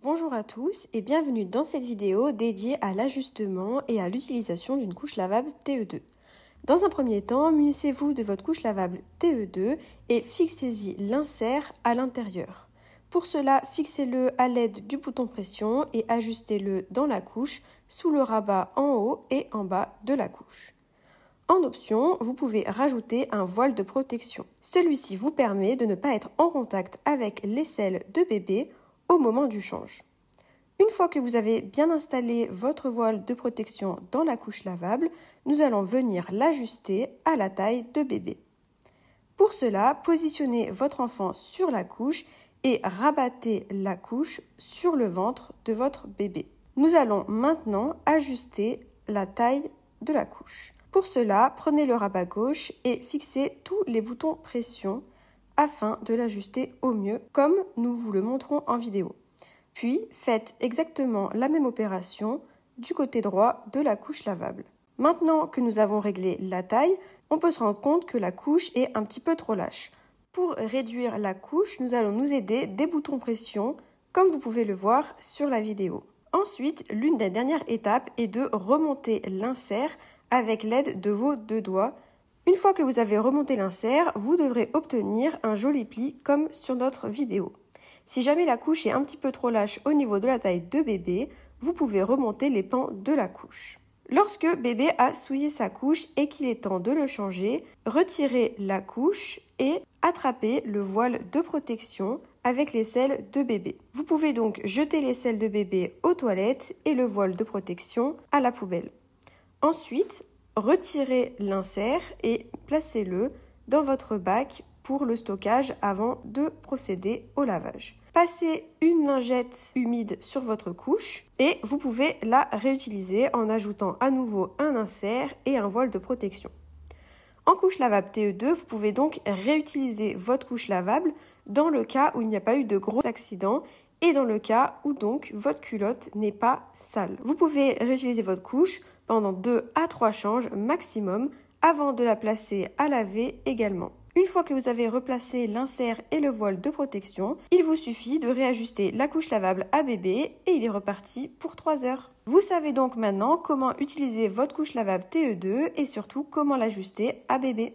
Bonjour à tous et bienvenue dans cette vidéo dédiée à l'ajustement et à l'utilisation d'une couche lavable TE2. Dans un premier temps, munissez-vous de votre couche lavable TE2 et fixez-y l'insert à l'intérieur. Pour cela, fixez-le à l'aide du bouton pression et ajustez-le dans la couche sous le rabat en haut et en bas de la couche. En option, vous pouvez rajouter un voile de protection. Celui-ci vous permet de ne pas être en contact avec l'aisselle de bébé au moment du change. Une fois que vous avez bien installé votre voile de protection dans la couche lavable, nous allons venir l'ajuster à la taille de bébé. Pour cela, positionnez votre enfant sur la couche et rabattez la couche sur le ventre de votre bébé. Nous allons maintenant ajuster la taille de la couche. Pour cela, prenez le rabat gauche et fixez tous les boutons pression afin de l'ajuster au mieux, comme nous vous le montrons en vidéo. Puis, faites exactement la même opération du côté droit de la couche lavable. Maintenant que nous avons réglé la taille, on peut se rendre compte que la couche est un petit peu trop lâche. Pour réduire la couche, nous allons nous aider des boutons pression, comme vous pouvez le voir sur la vidéo. Ensuite, l'une des dernières étapes est de remonter l'insert avec l'aide de vos deux doigts. Une fois que vous avez remonté l'insert, vous devrez obtenir un joli pli comme sur notre vidéo. Si jamais la couche est un petit peu trop lâche au niveau de la taille de bébé, vous pouvez remonter les pans de la couche. Lorsque bébé a souillé sa couche et qu'il est temps de le changer, retirez la couche et attrapez le voile de protection avec l'aisselle de bébé. Vous pouvez donc jeter l'aisselle de bébé aux toilettes et le voile de protection à la poubelle. Ensuite, retirez l'insert et placez-le dans votre bac pour le stockage avant de procéder au lavage. Passez une lingette humide sur votre couche et vous pouvez la réutiliser en ajoutant à nouveau un insert et un voile de protection. En couche lavable TE2, vous pouvez donc réutiliser votre couche lavable dans le cas où il n'y a pas eu de gros accidents et dans le cas où donc votre culotte n'est pas sale. Vous pouvez réutiliser votre couche pendant 2 à 3 changes maximum avant de la placer à laver également. Une fois que vous avez replacé l'insert et le voile de protection, il vous suffit de réajuster la couche lavable à bébé et il est reparti pour 3 heures. Vous savez donc maintenant comment utiliser votre couche lavable TE2 et surtout comment l'ajuster à bébé.